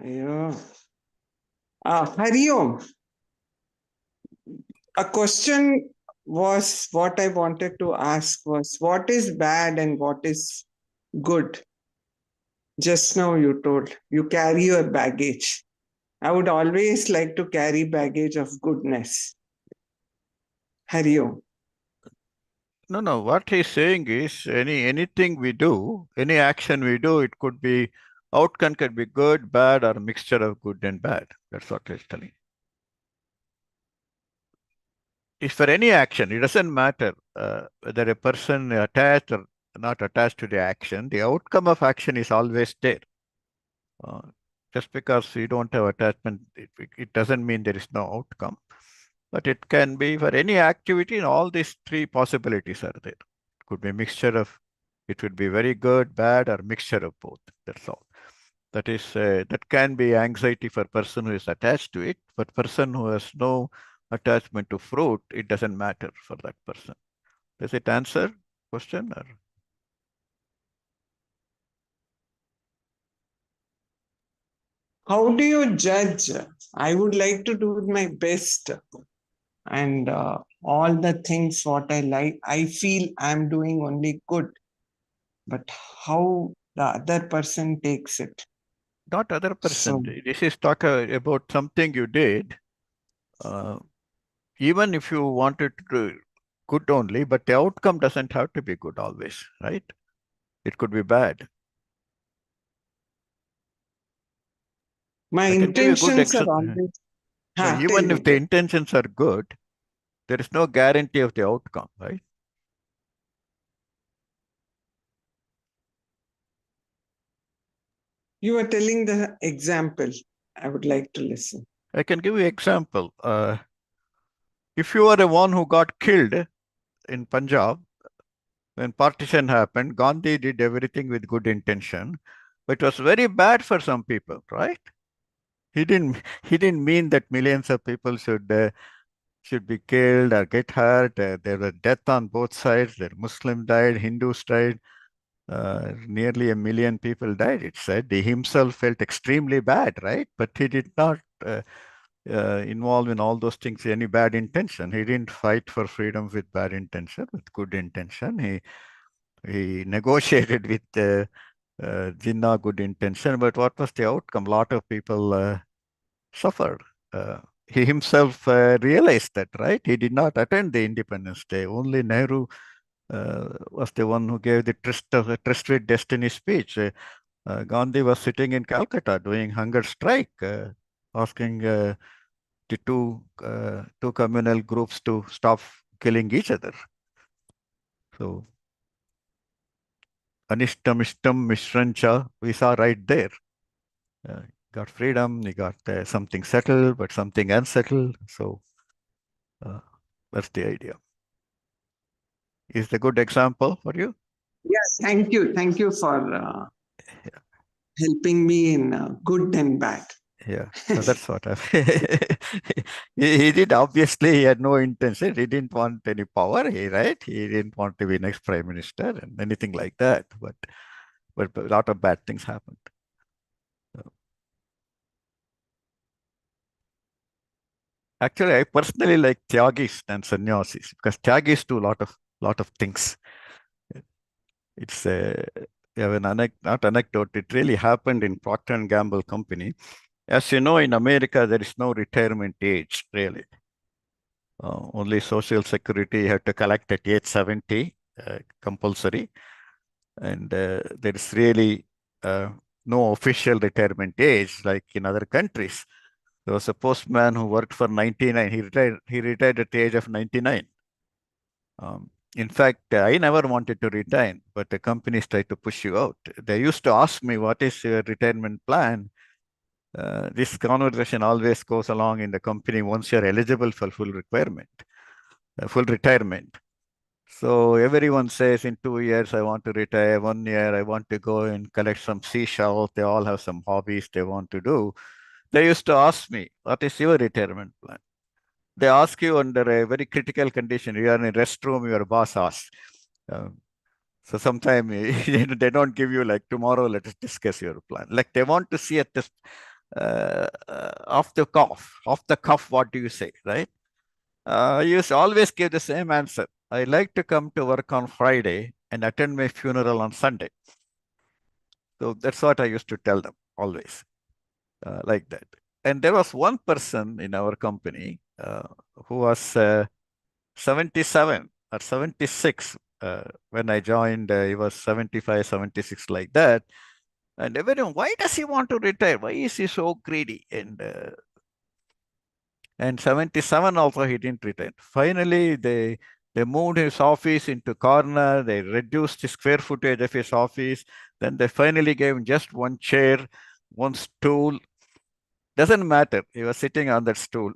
Yeah. Hari Om. A question was what I wanted to ask was what is bad and what is good? Just now you told you carry your baggage. I would always like to carry baggage of goodness. Hari Om. No. What he's saying is anything we do, any action we do, it could be outcome can be good, bad, or mixture of good and bad. That's what he's telling. If for any action, it doesn't matter whether a person attached or not attached to the action, the outcome of action is always there. Just because we don't have attachment, it doesn't mean there is no outcome. But it can be for any activity, and all these three possibilities are there. It could be a mixture of, it could be very good, bad, or mixture of both. That's all. That is, that can be anxiety for person who is attached to it, but person who has no attachment to fruit, it doesn't matter for that person. Does it answer question? Or? How do you judge? I would like to do my best and all the things what I like. I feel I'm doing only good, but how the other person takes it. Not other person. So, This is talk about something you did. Even if you wanted to do good only, but the outcome doesn't have to be good always, right? It could be bad. my I can give you a good intentions are example. always. So even if the intentions are good, there is no guarantee of the outcome, right? You are telling the example. I would like to listen. I can give you example. If you are the one who got killed in Punjab, when partition happened, Gandhi did everything with good intention, but it was very bad for some people, right? He didn't mean that millions of people should be killed or get hurt. There was death on both sides. There Muslims died, Hindus died. Nearly 1 million people died, it said. He himself felt extremely bad, right? But he did not involve in all those things any bad intention. He didn't fight for freedom with bad intention, with good intention. He negotiated with Jinnah good intention, but what was the outcome? A lot of people suffered. He himself realized that, right? He did not attend the Independence Day. Only Nehru was the one who gave the tryst with destiny speech. Gandhi was sitting in Calcutta doing hunger strike, asking the two communal groups to stop killing each other. So, Anishtam, Ishtam, Mishrancha, we saw right there. Got freedom, you got something settled, but something unsettled. So, that's the idea. Is the good example for you? Yes, thank you. Thank you for helping me in good and bad. Yeah, so that's what he did. Obviously, he had no intention. He didn't want any power. Right? He didn't want to be next prime minister and anything like that. But a lot of bad things happened. Actually, I personally like Tyagis than sannyasis because Tyagis do a lot of things. It's you have not anecdote. It really happened in Procter and Gamble company. As you know, in America, there is no retirement age really. Only Social Security you have to collect at age 70, compulsory, and there is really no official retirement age like in other countries. There was a postman who worked for 99. He retired at the age of 99. In fact, I never wanted to retire, but the companies try to push you out. They used to ask me, "What is your retirement plan?" This conversation always goes along in the company once you're eligible for full retirement. So everyone says in 2 years, I want to retire. 1 year, I want to go and collect some seashells. They all have some hobbies they want to do. They used to ask me, what is your retirement plan? They ask you under a very critical condition. You are in a restroom, your boss asks. So sometimes they don't give you like tomorrow, let us discuss your plan. Like they want to see at this off the cuff, what do you say, right? You always give the same answer. I like to come to work on Friday and attend my funeral on Sunday. So that's what I used to tell them always, like that. And there was one person in our company who was 77 or 76 when I joined. He was 75, 76, like that. And everyone, why does he want to retire? Why is he so greedy? And 77 also he didn't retire. Finally, they moved his office into corner. They reduced the square footage of his office. Then they finally gave him just one chair, one stool. Doesn't matter. He was sitting on that stool.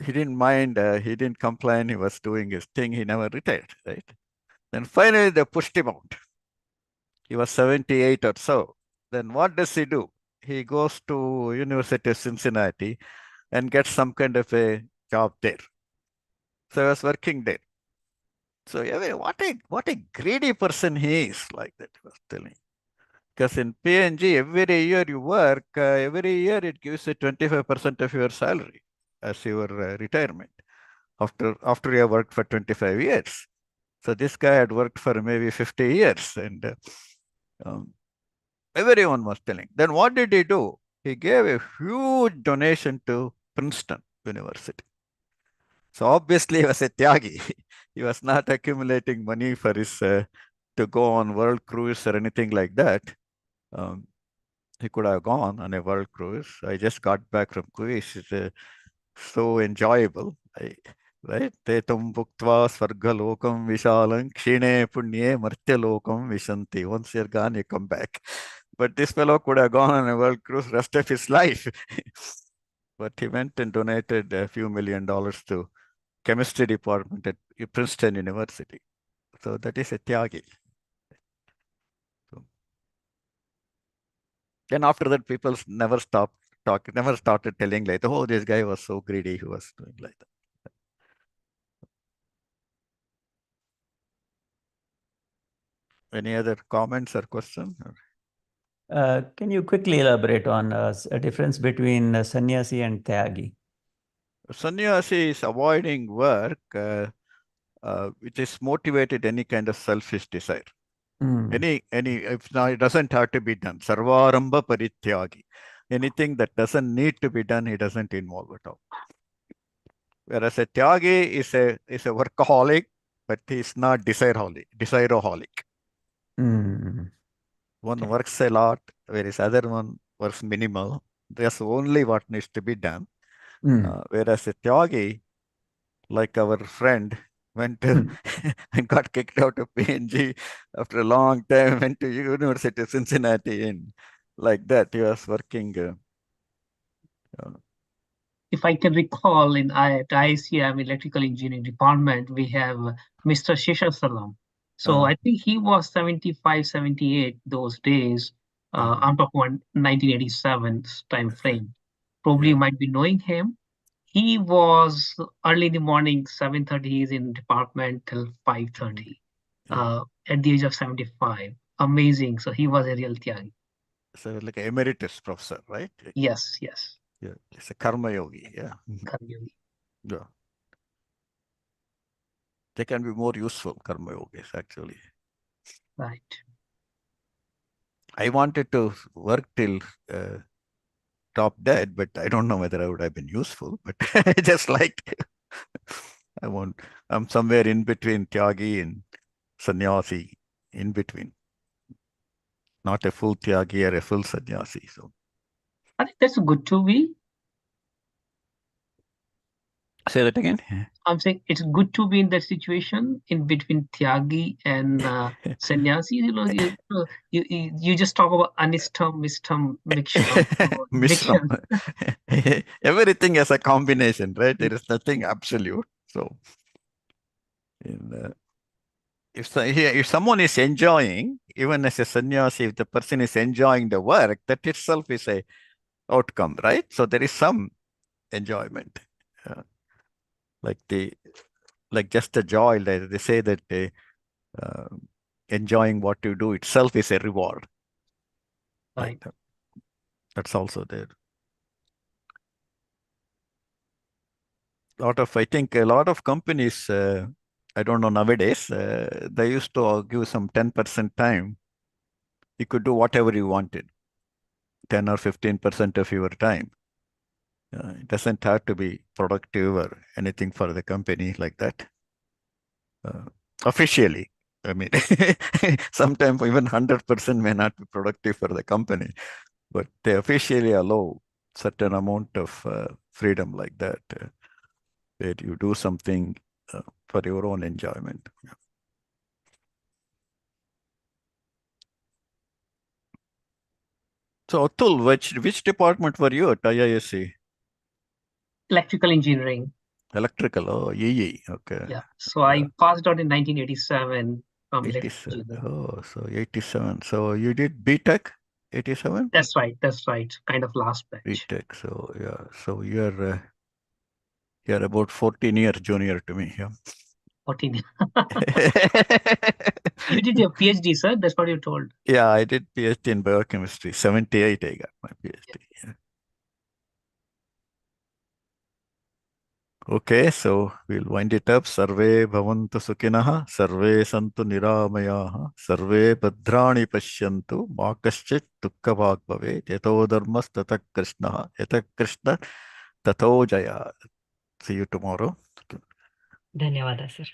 He didn't mind. He didn't complain. He was doing his thing. He never retired, right? Then finally they pushed him out. He was 78 or so. Then what does he do? He goes to University of Cincinnati and gets some kind of a job there. So I was working there. So yeah, what a greedy person he is, like that I was telling. Because in PNG, every year you work, every year it gives you 25% of your salary as your retirement after you have worked for 25 years. So this guy had worked for maybe 50 years, and everyone was telling. Then what did he do? He gave a huge donation to Princeton University. So obviously he was a tyagi. He was not accumulating money for his to go on world cruise or anything like that. He could have gone on a world cruise. I just got back from cruise. It's so enjoyable. Right? Te tum bhuktva svargalokam vishalam kshine punye martyalokam vishanti. Once you're gone, you come back. But this fellow could have gone on a world cruise rest of his life. But he went and donated a few $1 million to chemistry department at Princeton University. So that is a tyagi. So, then after that, people never stopped talking, never started telling like, oh, this guy was so greedy, he was doing like that. Any other comments or questions? Can you quickly elaborate on a difference between sannyasi and tyagi? Sannyasi is avoiding work which is motivated any kind of selfish desire. Any if now it doesn't have to be done. Sarvaramba parityagi. Anything that doesn't need to be done, he doesn't involve at all. Whereas a tyagi is a workaholic, but he's not desireaholic. One works a lot, whereas other one works minimal. There's only what needs to be done. Whereas a tyagi, like our friend went to and got kicked out of PNG after a long time, went to University of Cincinnati, and like that he was working. If I can recall, at ICM Electrical Engineering Department, we have Mr. Sheshasalam. So I think he was 75, 78 those days. I'm talking about 1987 time frame. Probably you might be knowing him. He was early in the morning, 7:30. He's in department till 5:30. At the age of 75. Amazing. So he was a real Tyagi. So like an emeritus professor, right? Yes, yes. Yeah, it's a karma yogi. Yeah. Karma yogi. Yeah. They can be more useful, karma yogis, actually. Right. I wanted to work till top dead, but I don't know whether I would have been useful, but I just liked it. I'm somewhere in between Tyagi and Sannyasi, in between. Not a full Tyagi or a full Sannyasi. So I think that's good to be. say that again. I'm saying it's good to be in that situation in between Tyagi and Sannyasi. You just talk about Anistam, Mistam, Miksham. Mishram. Everything has a combination, right? There is nothing absolute. So if someone is enjoying, even as a sannyasi, if the person is enjoying the work, that itself is a outcome, right? So there is some enjoyment. Like just the joy, they say that enjoying what you do itself is a reward. Right. That's also there. I think a lot of companies, I don't know nowadays, they used to give some 10% time. You could do whatever you wanted, 10 or 15% of your time. It doesn't have to be productive or anything for the company like that. Officially, I mean, sometimes even 100% may not be productive for the company, but they officially allow certain amount of freedom like that, where you do something for your own enjoyment. So Atul, which department were you at IISc? Electrical engineering. Electrical, oh, EE, okay. Yeah. So I passed out in 1987 from 87. electrical. Oh, so 87. So you did BTech 87? That's right. That's right. Kind of last batch. BTech. So yeah. So you're about 14 years junior to me. Yeah. 14. You did your PhD, sir. That's what you told. Yeah, I did PhD in biochemistry. 78, I got my PhD. Yeah. Okay, so we'll wind it up. Sarve bhavantu sukinaha, sarve santu niramayaha, sarve bhadrani pashyantu, ma kaschit dukkha bhag bhavet, yato dharmas tata krishnaha, yata krishna tato jaya. See you tomorrow. ಧನ್ಯವಾದ sir.